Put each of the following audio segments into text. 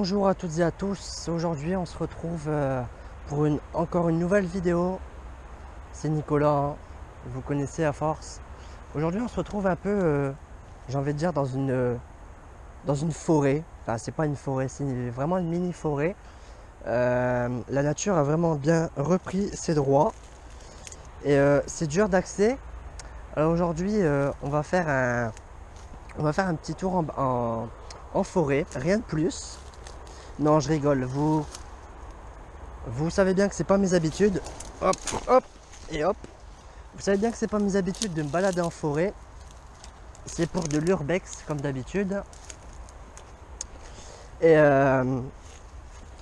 Bonjour à toutes et à tous, aujourd'hui on se retrouve pour encore une nouvelle vidéo. C'est Nicolas, hein. Vous connaissez à force. Aujourd'hui on se retrouve un peu, j'ai envie de dire, dans une forêt. Enfin c'est pas une forêt, c'est vraiment une mini forêt. La nature a vraiment bien repris ses droits et c'est dur d'accès. Alors aujourd'hui on va faire un petit tour en forêt, rien de plus. Non, je rigole. Vous savez bien que c'est pas mes habitudes. Hop, hop et hop. Vous savez bien que c'est pas mes habitudes de me balader en forêt. C'est pour de l'urbex comme d'habitude. Et là,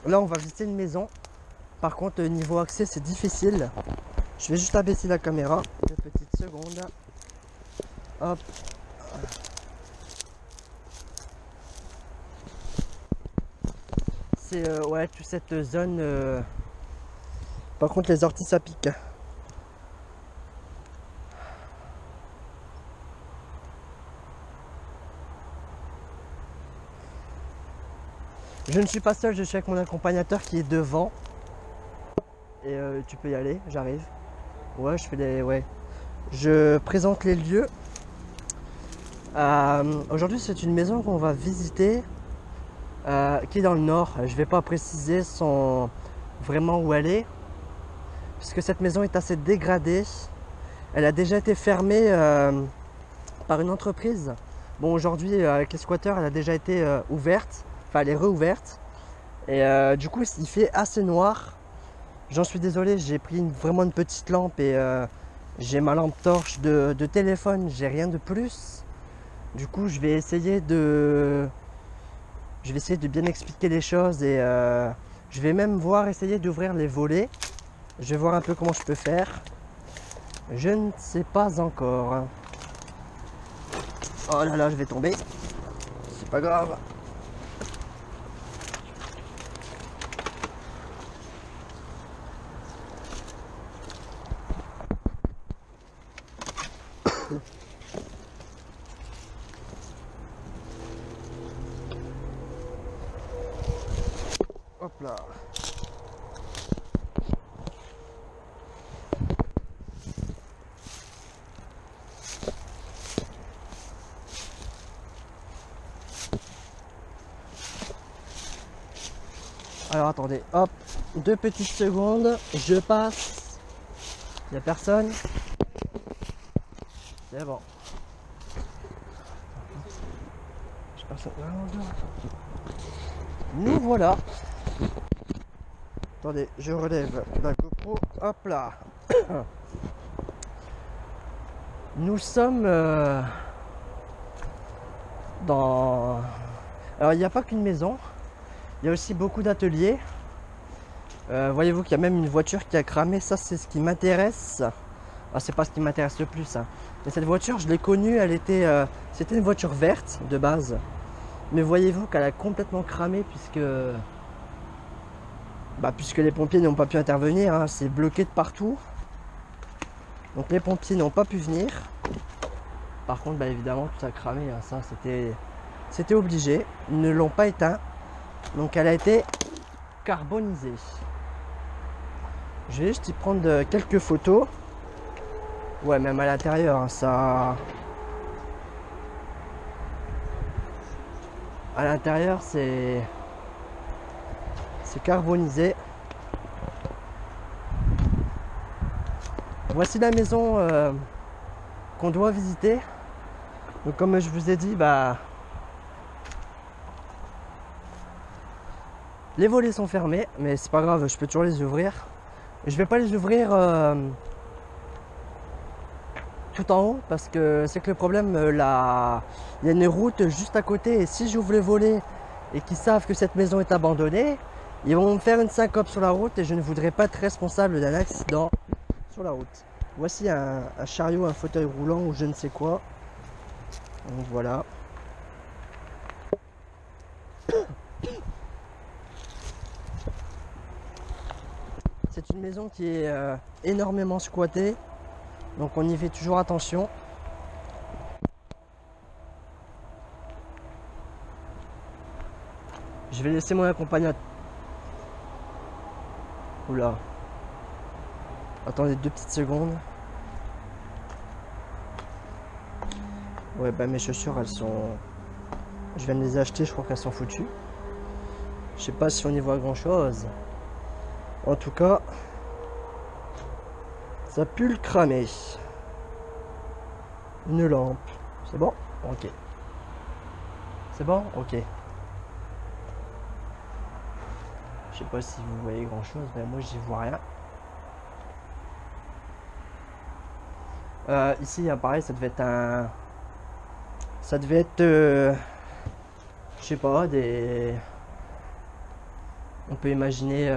on va visiter une maison. Par contre, niveau accès, c'est difficile. Je vais juste abaisser la caméra. 2 petites secondes. Hop. C'est ouais, toute cette zone. Par contre, les orties ça pique. Je ne suis pas seul, je suis avec mon accompagnateur qui est devant. Et tu peux y aller, j'arrive. Ouais, je fais des. Ouais. Je présente les lieux. Aujourd'hui, c'est une maison qu'on va visiter. Qui est dans le nord. Je ne vais pas préciser vraiment où elle est, puisque cette maison est assez dégradée. Elle a déjà été fermée par une entreprise. Bon, aujourd'hui avec les squatteurs, elle a déjà été ouverte, enfin elle est réouverte. Et du coup il fait assez noir. J'en suis désolé, j'ai pris vraiment une petite lampe et j'ai ma lampe torche de téléphone, j'ai rien de plus. Du coup je vais essayer de bien expliquer les choses et je vais même essayer d'ouvrir les volets. Je vais voir un peu comment je peux faire. Je ne sais pas encore. Oh là là, je vais tomber. C'est pas grave. Hop là. Alors attendez, hop, 2 petites secondes, je passe. Il n'y a personne. C'est bon. Je passe. Nous voilà. Attendez, je relève la GoPro. Hop là. Nous sommes dans... Alors il n'y a pas qu'une maison. Il y a aussi beaucoup d'ateliers. Voyez-vous qu'il y a même une voiture qui a cramé. Ça, c'est ce qui m'intéresse. Ah, c'est pas ce qui m'intéresse le plus, hein. Mais cette voiture, je l'ai connue. C'était une voiture verte de base. Mais voyez-vous qu'elle a complètement cramé puisque les pompiers n'ont pas pu intervenir, hein. C'est bloqué de partout. Donc les pompiers n'ont pas pu venir. Par contre, évidemment, tout a cramé, hein. Ça, c'était obligé. Ils ne l'ont pas éteint. Donc elle a été carbonisée. Je vais juste y prendre quelques photos. Ouais, même à l'intérieur, hein, ça... À l'intérieur, c'est carbonisé. Voici la maison qu'on doit visiter. Donc comme je vous ai dit, les volets sont fermés, mais c'est pas grave, je peux toujours les ouvrir. Je vais pas les ouvrir tout en haut parce que c'est que le problème, il y a une route juste à côté et si j'ouvre les volets et qu'ils savent que cette maison est abandonnée, ils vont me faire une syncope sur la route et je ne voudrais pas être responsable d'un accident sur la route. Voici un chariot, un fauteuil roulant ou je ne sais quoi. Donc voilà. C'est une maison qui est énormément squattée, donc on y fait toujours attention. Je vais laisser mon accompagnateur. Oula. Attendez 2 petites secondes. Ouais, bah mes chaussures, elles sont... Je viens de les acheter, je crois qu'elles sont foutues. Je sais pas si on y voit grand chose. En tout cas, ça pue le cramer. Une lampe. C'est bon? Ok. C'est bon? Ok. Je sais pas si vous voyez grand chose, mais moi j'y vois rien. Ici, pareil, ça devait être un... Ça devait être... je sais pas, des... On peut imaginer...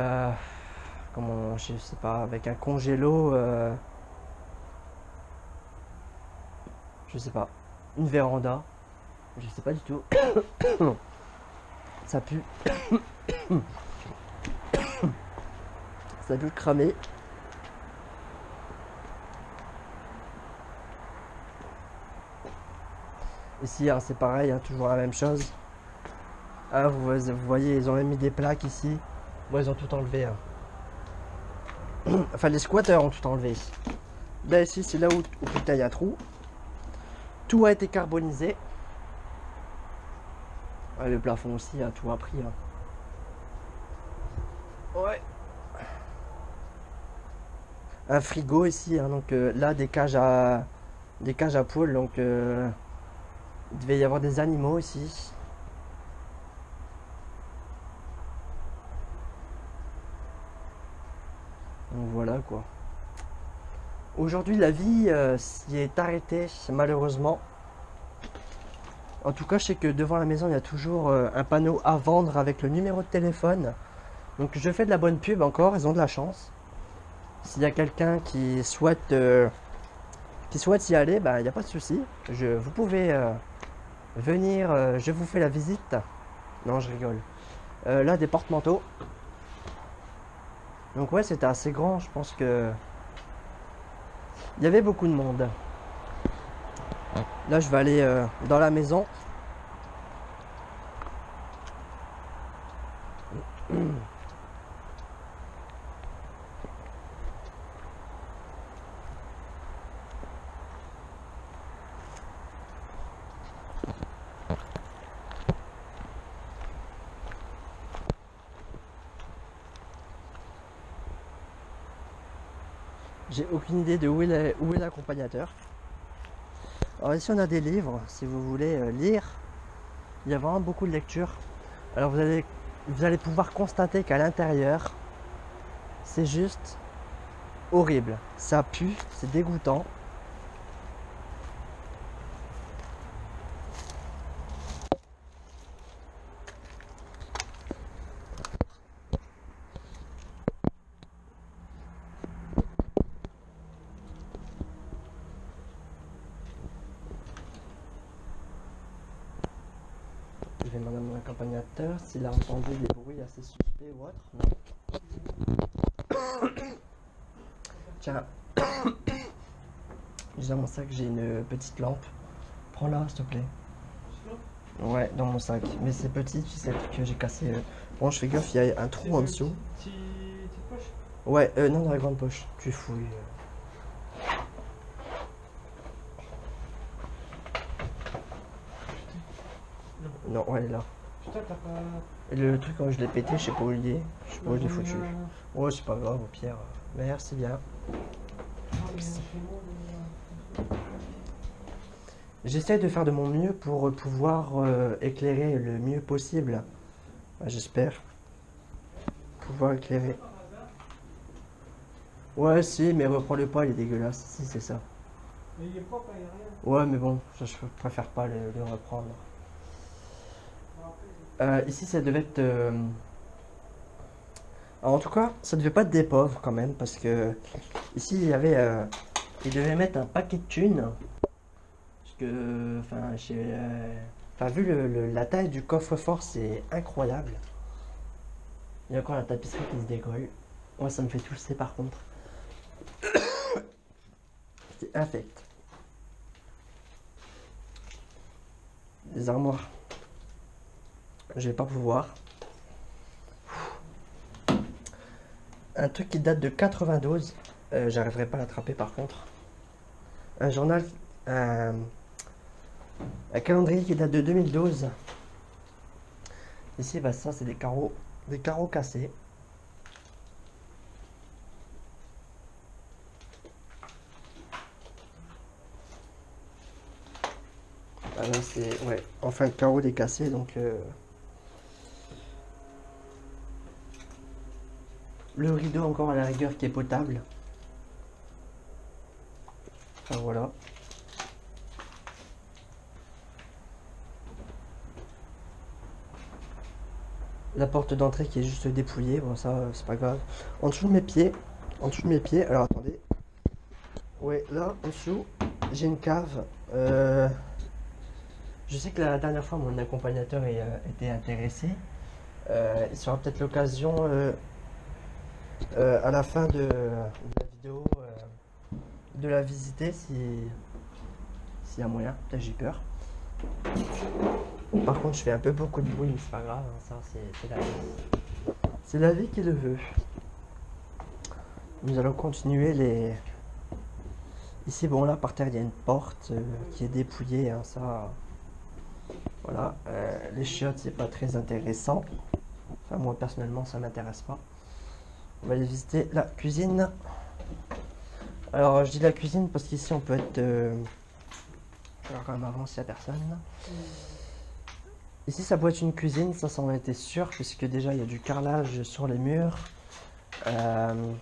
comment... Je sais pas, avec un congélo... je sais pas. Une véranda. Je sais pas du tout. Ça pue. Ça pue le cramer. Ici, hein, c'est pareil, hein, toujours la même chose. Ah, vous voyez, ils ont même mis des plaques ici. Moi, ils ont tout enlevé. Hein. Enfin, les squatteurs ont tout enlevé. Là, ici, c'est là où putain, il y a trou. Tout a été carbonisé. Ouais, le plafond aussi, hein, tout a pris. Hein. Ouais. Un frigo ici, hein, donc là, des cages à poules. Donc, il devait y avoir des animaux ici. Donc voilà quoi. Aujourd'hui, la vie s'y est arrêtée, malheureusement. En tout cas, je sais que devant la maison, il y a toujours un panneau à vendre avec le numéro de téléphone. Donc je fais de la bonne pub encore, ils ont de la chance. S'il y a quelqu'un qui souhaite y aller, bah, il n'y a pas de souci. Vous pouvez venir, je vous fais la visite. Non, je rigole. Là, des porte-manteaux. Donc ouais, c'était assez grand, je pense que... Il y avait beaucoup de monde. Là, je vais aller dans la maison. J'ai aucune idée de où est l'accompagnateur. Alors ici on a des livres, si vous voulez lire. Il y a vraiment beaucoup de lectures. Alors vous allez pouvoir constater qu'à l'intérieur, c'est juste horrible. Ça pue, c'est dégoûtant. Je vais demander à mon accompagnateur s'il a entendu des bruits assez suspects ou autre. Non. Tiens, j'ai dans mon sac, j'ai une petite lampe. Prends-la, s'il te plaît. Ouais, dans mon sac. Mais c'est petit, tu sais que j'ai cassé. Bon, je fais gaffe, il y a un trou en dessous. Petite poche? Ouais, non, dans la grande poche. Tu fouilles. Non, ouais, elle est là. Putain, t'as pas... Et le truc, quand je l'ai pété, je sais pas où il est. Je sais pas où je l'ai foutu. Ouais, c'est pas grave, au pire. Merci bien. J'essaie de faire de mon mieux pour pouvoir éclairer le mieux possible. Bah, j'espère pouvoir éclairer. Ouais, si, mais reprends-le pas, il est dégueulasse. Si, c'est ça. Mais il est propre, il n'y a rien. Ouais, mais bon, je préfère pas le reprendre. Ici, ça devait être... Alors, en tout cas, ça devait pas être des pauvres quand même, parce que ici, il y avait... ils devaient mettre un paquet de thunes. Parce que... Enfin, vu la taille du coffre-fort, c'est incroyable. Il y a encore la tapisserie qui se décolle. Moi, ça me fait tousser par contre. C'est infect. Les armoires. Je vais pas pouvoir. Un truc qui date de 92. J'arriverai pas à l'attraper par contre. Un journal, un, un calendrier qui date de 2012. Ici, bah, ça, c'est des carreaux cassés. Ah là, c'est, ouais, enfin, le carreau est cassé, donc le rideau encore à la rigueur qui est potable. Enfin, voilà. La porte d'entrée qui est juste dépouillée, bon, ça, c'est pas grave. En dessous de mes pieds, alors attendez. Ouais, là, en dessous, j'ai une cave. Je sais que la dernière fois, mon accompagnateur était intéressé. Il sera peut-être l'occasion à la fin de la vidéo de la visiter s'il y a moyen. Peut-être j'ai peur. Par contre, je fais un peu beaucoup de bruit, mais c'est pas grave, hein, ça c'est la vie. C'est la vie qui le veut. Nous allons continuer les. Ici, bon, là par terre, il y a une porte qui est dépouillée, hein, ça. Voilà, les chiottes, c'est pas très intéressant. Enfin, moi personnellement, ça m'intéresse pas. On va aller visiter la cuisine. Alors, je dis la cuisine parce qu'ici, on peut être. Je vais quand même avancer à personne. Ici, ça peut être une cuisine, ça en était sûr, puisque déjà, il y a du carrelage sur les murs. Il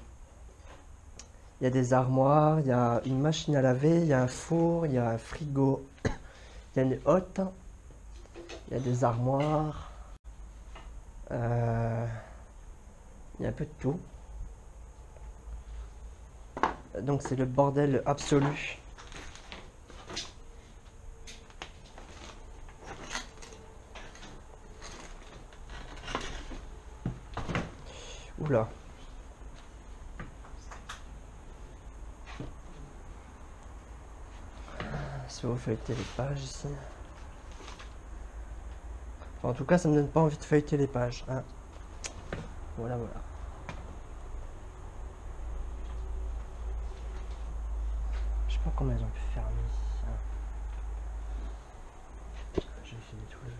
y a des armoires, il y a une machine à laver, il y a un four, il y a un frigo, il y a une hotte, il y a des armoires. Il y a un peu de tout. Donc c'est le bordel absolu. Oula. Si vous feuilletez les pages ici. Enfin, en tout cas, ça me donne pas envie de feuilleter les pages, hein. Voilà, voilà. Je sais pas comment ils ont pu fermer ici, hein. J'ai fini tout le.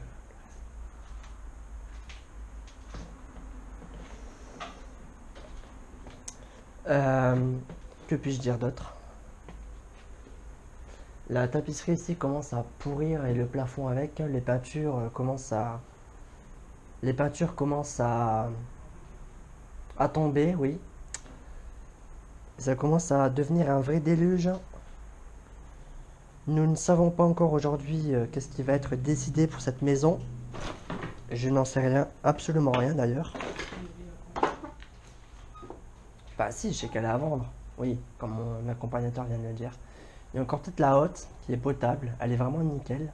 Que puis-je dire d'autre? La tapisserie ici commence à pourrir et le plafond avec. Les peintures commencent à. Les peintures commencent à tomber, oui. Ça commence à devenir un vrai déluge. Nous ne savons pas encore aujourd'hui qu'est-ce qui va être décidé pour cette maison. Je n'en sais rien, absolument rien d'ailleurs. Bah si, je sais qu'elle est à vendre. Oui, comme mon accompagnateur vient de le dire. Il y a encore peut-être la haute qui est potable. Elle est vraiment nickel.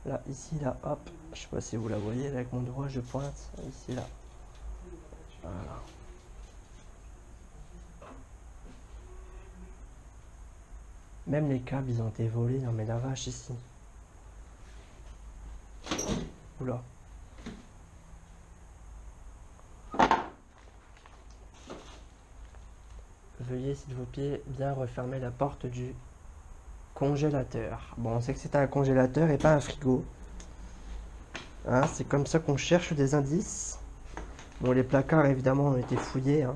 Là, ici, là, hop. Je sais pas si vous la voyez, là, avec mon doigt, je pointe. Ici, là. Voilà. Même les câbles, ils ont été volés. Non mais la vache, ici. Oula. Veuillez, s'il vous plaît, bien refermer la porte du congélateur. Bon, on sait que c'est un congélateur et pas un frigo. Hein, c'est comme ça qu'on cherche des indices. Bon, les placards, évidemment, ont été fouillés. Hein.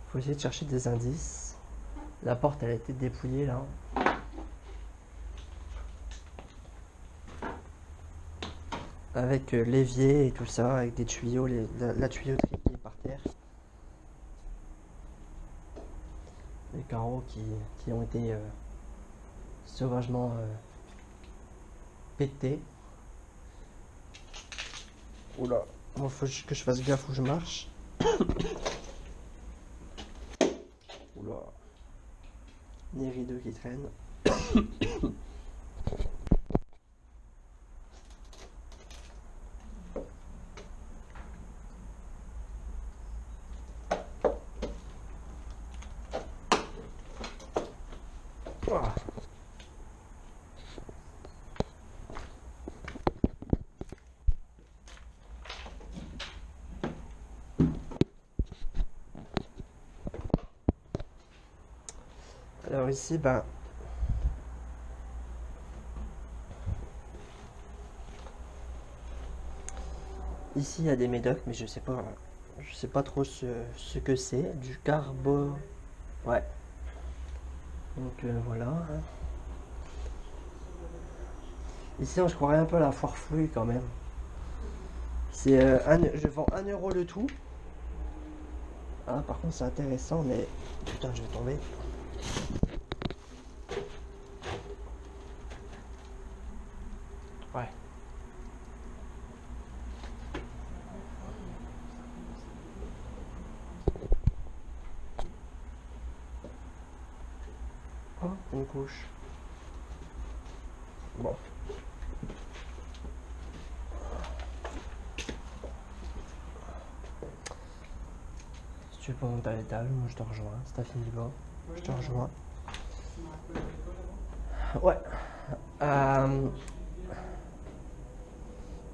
Faut essayer de chercher des indices. La porte, elle a été dépouillée, là. Avec l'évier et tout ça, avec des tuyaux, la tuyauterie qui est par terre. Les carreaux qui ont été sauvagement pétés. Oula, il faut juste que je fasse gaffe où je marche. Oula. Les rideaux qui traînent. Ouah. Alors ici, ben, ici il y a des médocs, mais je sais pas trop ce que c'est. Du carbo, ouais. Donc voilà, hein. Ici, on se croirait un peu à la foire fouille quand même. Je vends 1 € le tout. Ah, par contre, c'est intéressant, mais putain, je vais tomber. Ouais. Oh, une couche. Bon. Si tu veux pas monter à l'étage, moi je te rejoins. Si t'as fini le bas, je te rejoins. Ouais. Euh,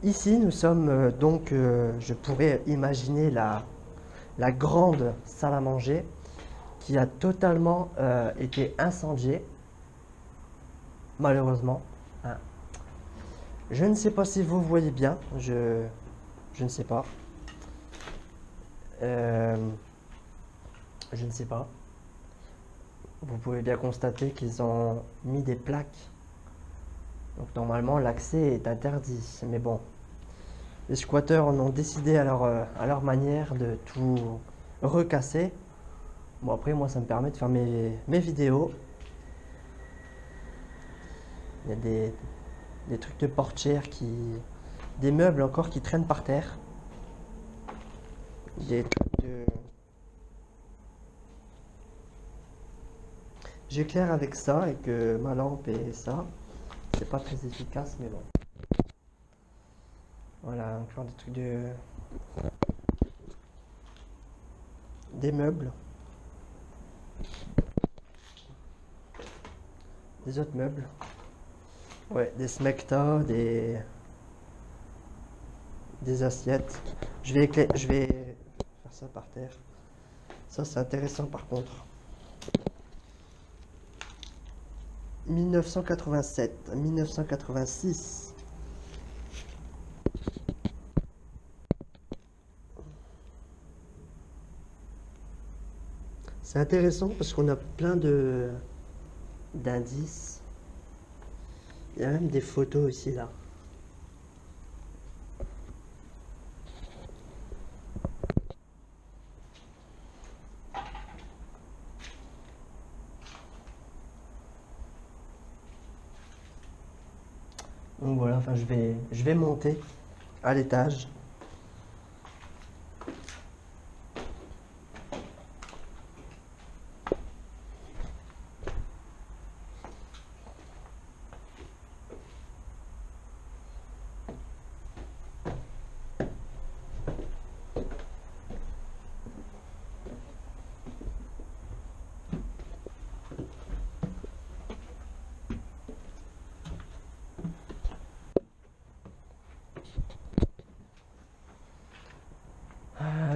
Ici, nous sommes donc, je pourrais imaginer la grande salle à manger qui a totalement été incendiée, malheureusement, hein. Je ne sais pas si vous voyez bien, je ne sais pas. Euh, je ne sais pas. Vous pouvez bien constater qu'ils ont mis des plaques. Donc normalement, l'accès est interdit. Mais bon, les squatteurs en ont décidé à leur manière de tout recasser. Bon, après, moi, ça me permet de faire mes vidéos. Il y a des trucs de portière des meubles encore qui traînent par terre. Des trucs de... J'éclaire avec ça et que ma lampe et ça, c'est pas très efficace, mais bon. Voilà, encore des trucs des meubles. Des autres meubles. Ouais, des smecta, des assiettes. Je vais faire ça par terre. Ça, c'est intéressant par contre. 1987, 1986. C'est intéressant parce qu'on a plein d'indices. Il y a même des photos ici, là. Donc voilà, enfin, je vais monter à l'étage.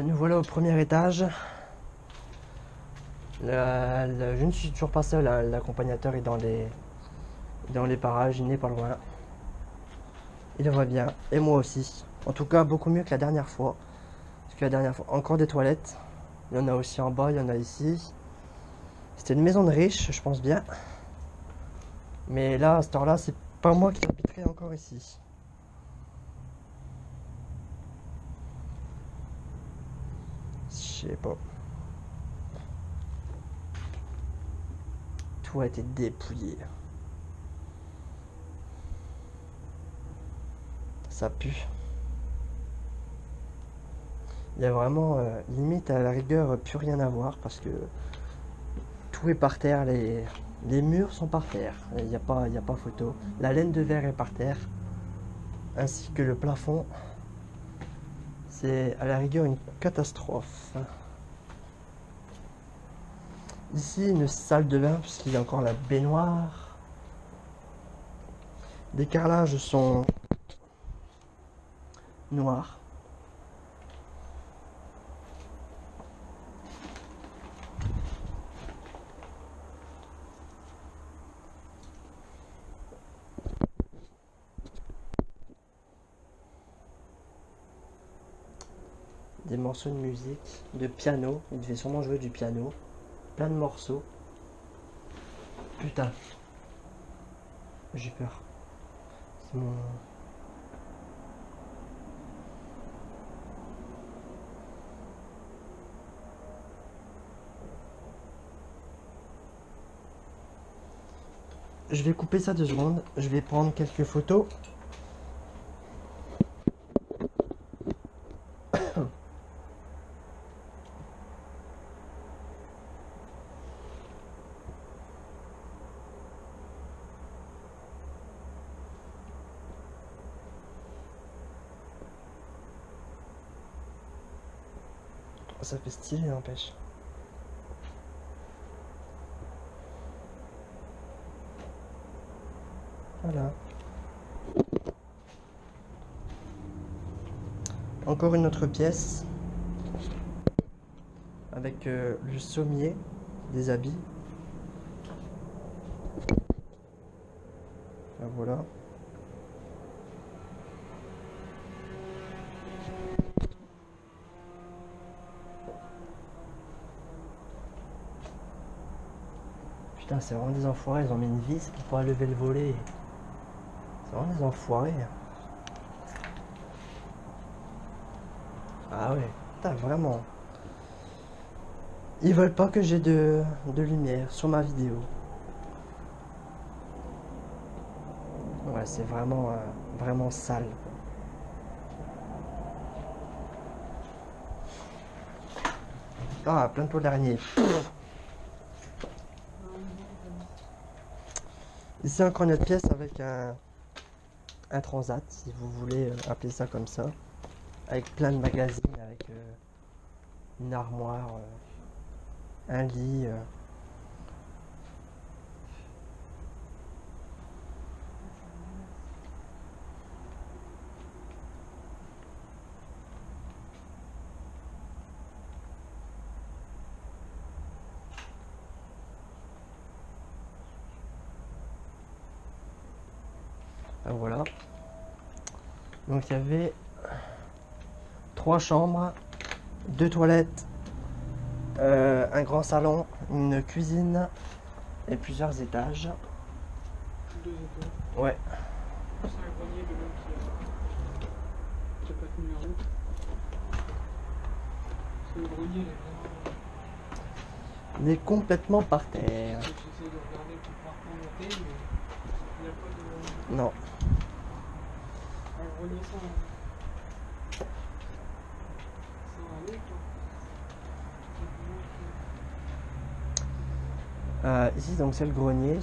Nous voilà au premier étage. Je ne suis toujours pas seul, hein. L'accompagnateur est dans les parages, il n'est pas loin. Il va bien, et moi aussi. En tout cas, beaucoup mieux que la dernière fois. Parce que la dernière fois, encore des toilettes. Il y en a aussi en bas, il y en a ici. C'était une maison de riche, je pense bien. Mais là, à cette heure-là, c'est pas moi qui habiterai encore ici. Je sais pas. Tout a été dépouillé. Ça pue. Il y a vraiment, limite à la rigueur, plus rien à voir parce que tout est par terre, les murs sont par terre, il n'y a pas photo. La laine de verre est par terre, ainsi que le plafond. C'est à la rigueur une catastrophe. Ici, une salle de bain, puisqu'il y a encore la baignoire. Les carrelages sont noirs. des morceaux de musique, de piano. Il devait sûrement jouer du piano. Plein de morceaux. Putain. J'ai peur. C'est mon... Je vais couper ça 2 secondes. Je vais prendre quelques photos. Ça fait stylé, n'empêche. Voilà. Encore une autre pièce. Avec le sommier des habits. Enfin, voilà. Putain, c'est vraiment des enfoirés, ils ont mis une vis pour pouvoir lever le volet. C'est vraiment des enfoirés. Ah ouais, putain, vraiment. Ils veulent pas que j'ai de lumière sur ma vidéo. Ouais, c'est vraiment, vraiment sale. Ah, plein de peau d'araignée. Ici encore une autre pièce avec un transat, si vous voulez appeler ça comme ça. Avec plein de magazines, avec une armoire, un lit. Ben voilà. Donc il y avait 3 chambres, 2 toilettes, un grand salon, une cuisine et plusieurs étages. 2 étoiles. Ouais. C'est un grenier de l'homme qui a pas tenu la route. Parce que le grenier, il est vraiment. Il est complètement par terre. J'essaie de regarder pour pouvoir monter, mais il n'y a pas de. Non. Un grenier sans aller, quoi. Ici donc c'est le grenier.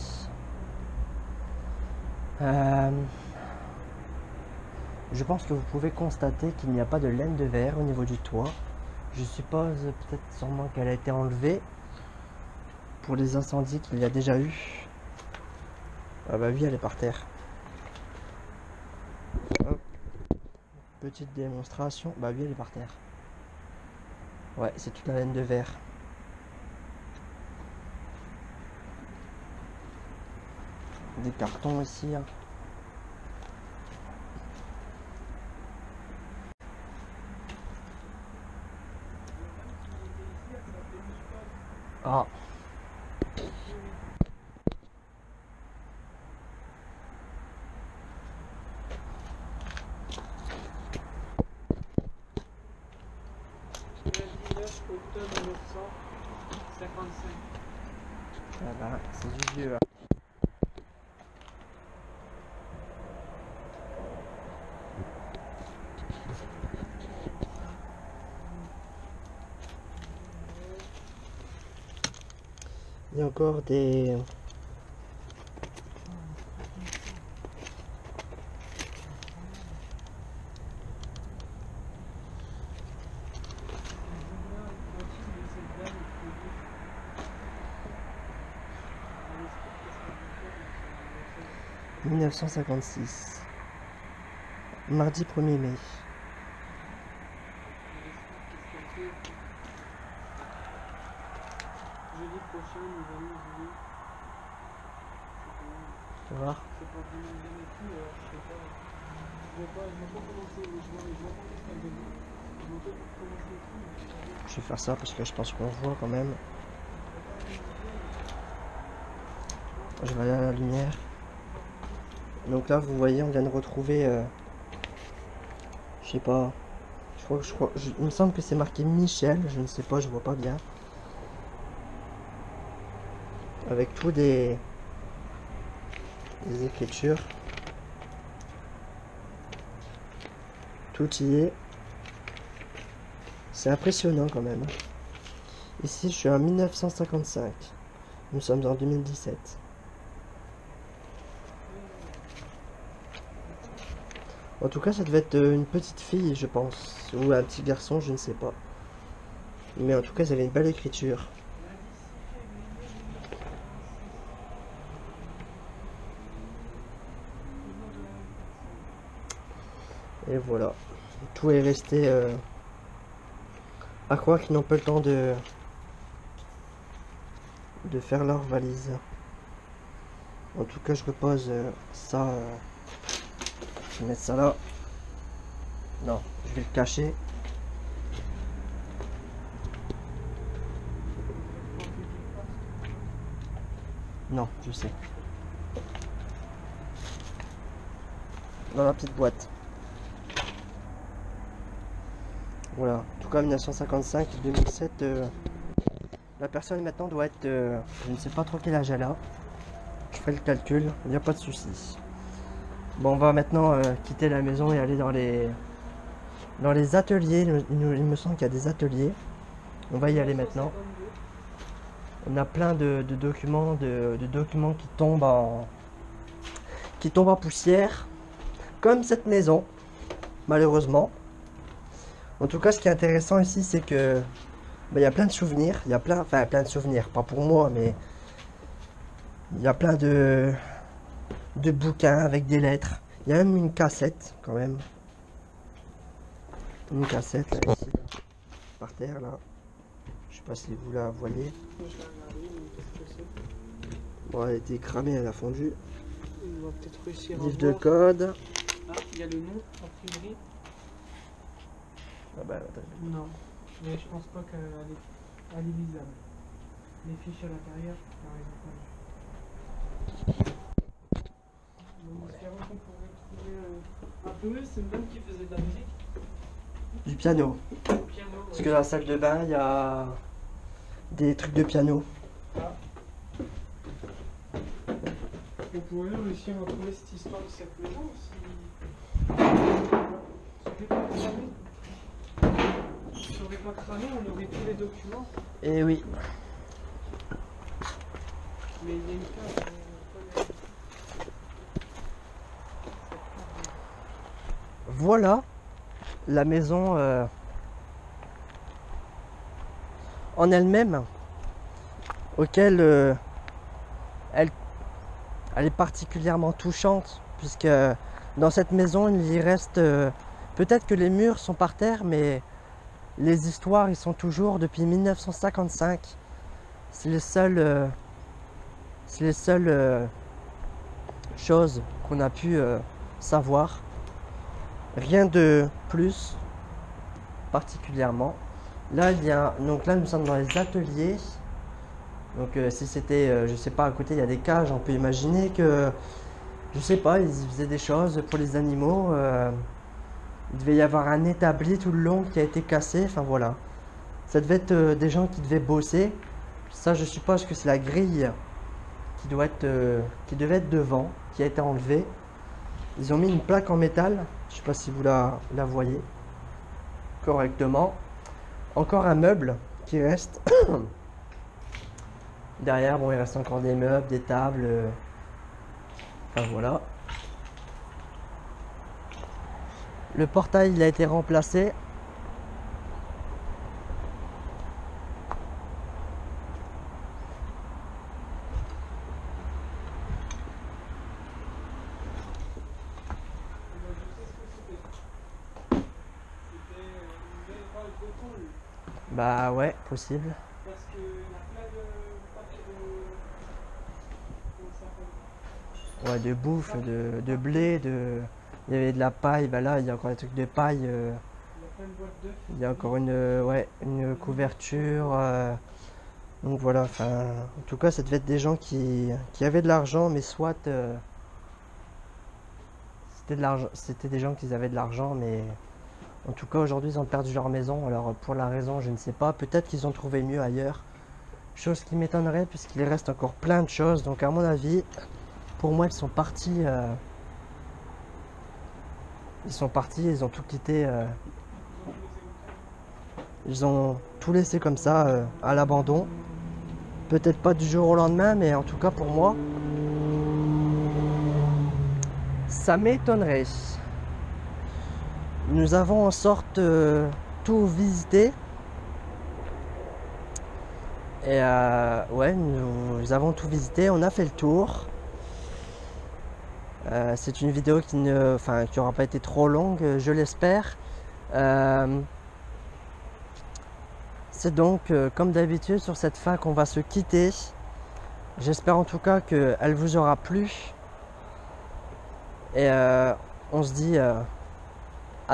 Je pense que vous pouvez constater qu'il n'y a pas de laine de verre au niveau du toit. Je suppose peut-être sûrement qu'elle a été enlevée pour les incendies qu'il y a déjà eu. Ah bah oui, elle est par terre. Hop. Petite démonstration. Bah oui, elle est par terre. Ouais, c'est toute la laine de verre. Des cartons ici. Hein. Ah. Le 19 octobre 1955. Voilà, c'est du vieux. Hein. Il y a encore des... « 1956. Mardi 1er mai. » Jeudi prochain, nous allons jouer. Tu vas voir. C'est pas vraiment bien et tout, alors je sais pas. Je vais pas commencer les joueurs, les joueurs, Je vais faire ça parce que je pense qu'on voit quand même. Je vais aller à la lumière. Donc là, vous voyez, on vient de retrouver... je sais pas... il me semble que c'est marqué Michel. Je ne sais pas, je vois pas bien. Avec tous des écritures. Tout y est. C'est impressionnant quand même. Ici, je suis en 1955. Nous sommes en 2017. En tout cas, ça devait être une petite fille, je pense. Ou un petit garçon, je ne sais pas. Mais en tout cas, ils avaient une belle écriture. Et voilà. Tout est resté à croire qu'ils n'ont pas le temps de faire leur valise. En tout cas, je repose ça. Je vais mettre ça là. Non, je vais le cacher. Non, je sais. Dans la petite boîte. Voilà. En tout cas, 1955 et 2007. La personne maintenant doit être... je ne sais pas trop quel âge elle a. Je ferai le calcul. Il n'y a pas de souci. Bon, on va maintenant quitter la maison et aller dans les ateliers. Il me semble qu'il y a des ateliers. On va y aller maintenant. On a plein de documents, de documents qui tombent en poussière, comme cette maison, malheureusement. En tout cas, ce qui est intéressant ici, c'est que il y a plein de souvenirs. Il y a plein de souvenirs, pas pour moi, mais il y a plein de bouquins avec des lettres. Il y a même une cassette, quand même. Une cassette, là, ici, là, par terre, là. Je sais pas si vous la voyez. Bon, elle a été cramée, elle a fondu. On va peut-être réussir à Livre de voir. code. Ah, il y a le nom, imprimerie. Ah bah, attends. Non, mais je pense pas qu'elle est lisable. Les fiches à l'intérieur, par exemple. Donc, espérons qu'on pourrait trouver un peu. C'est une dame qui faisait de la musique. Du piano. Piano. Parce que dans la salle de bain, il y a des trucs de piano. Ah. On pourrait réussir à trouver cette histoire de cette maison si. Si ça aurait pas cramé, on aurait tous les documents. Et oui. Mais il y a une case. Voilà la maison en elle-même, auquel elle est particulièrement touchante, puisque dans cette maison il y reste peut-être que les murs sont par terre, mais les histoires ils sont toujours depuis 1955. C'est les seules choses qu'on a pu savoir. Rien de plus particulièrement. Là, donc là, nous sommes dans les ateliers. Donc, si c'était, je sais pas, à côté, il y a des cages, on peut imaginer que, je sais pas, ils faisaient des choses pour les animaux. Il devait y avoir un établi tout le long qui a été cassé. Enfin, voilà. Ça devait être des gens qui devaient bosser. Ça, je suppose que c'est la grille qui devait être devant, qui a été enlevée. Ils ont mis une plaque en métal. Je sais pas si vous la voyez correctement. Encore un meuble qui reste. Derrière, bon, il reste encore des meubles, des tables. Enfin voilà. Le portail, il a été remplacé. Bah ouais, possible. Parce que la plein de papier comment ça s'appelle? Ouais, de bouffe, de blé, il y avait de la paille, bah là il y a encore des trucs de paille. Une boîte d'œufs. Il y a encore ouais, une couverture. Donc voilà, enfin, en tout cas, ça devait être des gens qui avaient de l'argent, mais soit c'était des gens qui avaient de l'argent, mais en tout cas, aujourd'hui, ils ont perdu leur maison. Alors, pour la raison, je ne sais pas. Peut-être qu'ils ont trouvé mieux ailleurs. Chose qui m'étonnerait, puisqu'il reste encore plein de choses. Donc, à mon avis, pour moi, ils sont partis. Ils ont tout quitté. Ils ont tout laissé comme ça, à l'abandon. Peut-être pas du jour au lendemain, mais en tout cas pour moi, ça m'étonnerait. Nous avons en sorte tout visité. Et ouais, nous avons tout visité, on a fait le tour. C'est une vidéo qui n'aura pas été trop longue, je l'espère. C'est donc, comme d'habitude, sur cette fin qu'on va se quitter. J'espère en tout cas qu'elle vous aura plu. Et on se dit à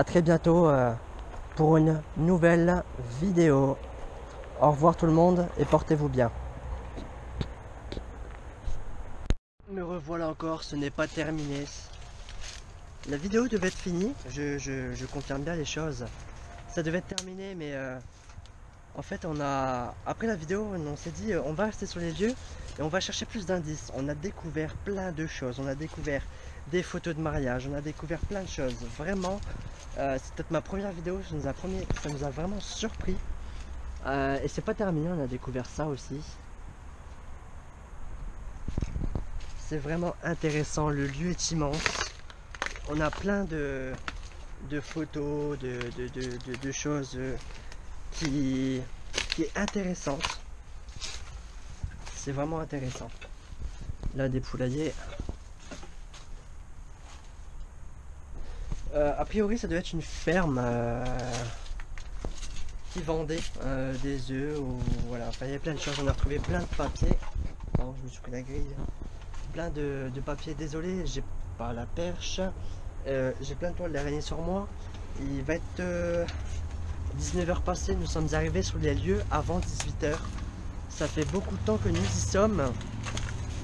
très bientôt pour une nouvelle vidéo. Au revoir tout le monde et portez-vous bien. Me revoilà encore, ce n'est pas terminé. La vidéo devait être finie, je confirme bien les choses. Ça devait être terminé, mais en fait, après la vidéo, on s'est dit on va rester sur les lieux et on va chercher plus d'indices. On a découvert plein de choses, on a découvert des photos de mariage, on a découvert plein de choses. Vraiment, c'est peut-être ma première vidéo, ça nous a vraiment surpris. Et c'est pas terminé, on a découvert ça aussi. C'est vraiment intéressant, le lieu est immense. On a plein de photos, de choses qui est intéressante. C'est vraiment intéressant. Là, des poulaillers. A priori, ça doit être une ferme qui vendait des œufs ou voilà. Enfin, il y avait plein de choses. On a retrouvé plein de papiers. Oh, je me suis pris la grille. Plein de papiers. Désolé, j'ai pas la perche. J'ai plein de toiles d'araignée sur moi. Il va être 19h passées, nous sommes arrivés sur les lieux avant 18h. Ça fait beaucoup de temps que nous y sommes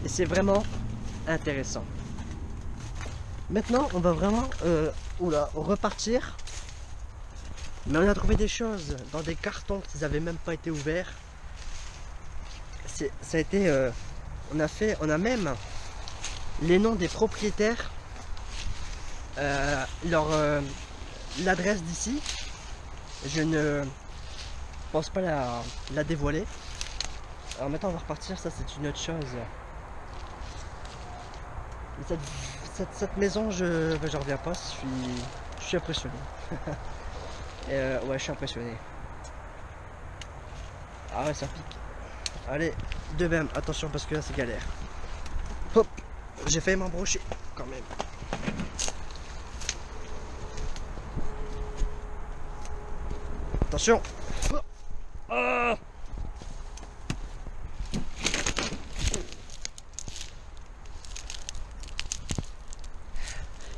et c'est vraiment intéressant. Maintenant, on va vraiment repartir. Mais on a trouvé des choses dans des cartons qui n'avaient même pas été ouverts. Ça a été... on a même les noms des propriétaires, l'adresse d'ici. Je ne pense pas la dévoiler. Alors maintenant on va repartir, ça c'est une autre chose. Cette maison, je reviens pas, je suis impressionné. Ouais, je suis impressionné. Ah ouais, ça pique. Allez, de même, attention parce que là c'est galère. Hop, j'ai failli m'embrocher quand même. Attention. Oh.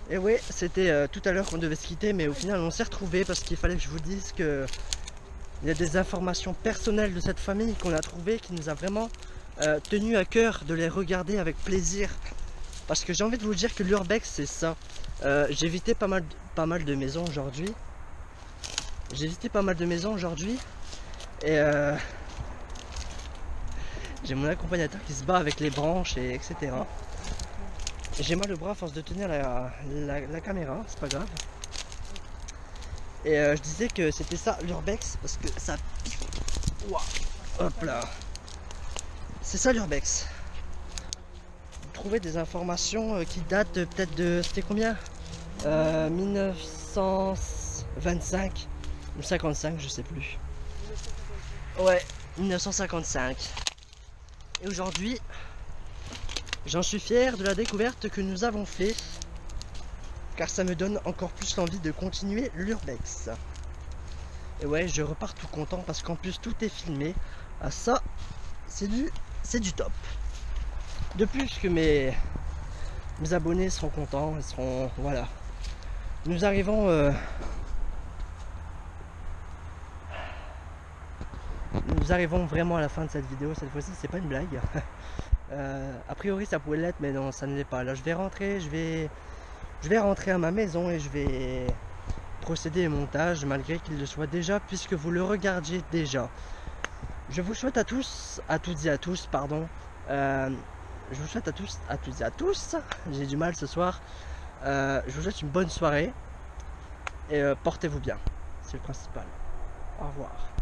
Et oui, c'était tout à l'heure qu'on devait se quitter, mais au final on s'est retrouvés parce qu'il fallait que je vous dise que il y a des informations personnelles de cette famille qu'on a trouvées qui nous a vraiment tenu à cœur de les regarder avec plaisir. Parce que j'ai envie de vous dire que l'urbex c'est ça. J'ai visité pas mal de maisons aujourd'hui. Et j'ai mon accompagnateur qui se bat avec les branches et etc. J'ai mal au bras à force de tenir la caméra, c'est pas grave. Et je disais que c'était ça l'urbex parce que ça pique. Wow. Hop là. C'est ça l'urbex. Vous trouvez des informations qui datent peut-être de... C'était combien 1925 ou 55, je sais plus. Ouais, 1955. Et aujourd'hui, j'en suis fier de la découverte que nous avons fait, car ça me donne encore plus l'envie de continuer l'urbex. Et ouais, je repars tout content parce qu'en plus tout est filmé. Ah ça, c'est du top. De plus que mes abonnés seront contents, ils seront... Voilà. Nous arrivons nous arrivons vraiment à la fin de cette vidéo. Cette fois-ci, c'est pas une blague. A priori, ça pourrait l'être, mais non, ça ne l'est pas. Là, je vais rentrer, je vais rentrer à ma maison et je vais procéder au montage, malgré qu'il le soit déjà, puisque vous le regardiez déjà. Je vous souhaite à tous, à toutes et à tous, pardon. Je vous souhaite à tous, à toutes et à tous. J'ai du mal ce soir. Je vous souhaite une bonne soirée et portez-vous bien. C'est le principal. Au revoir.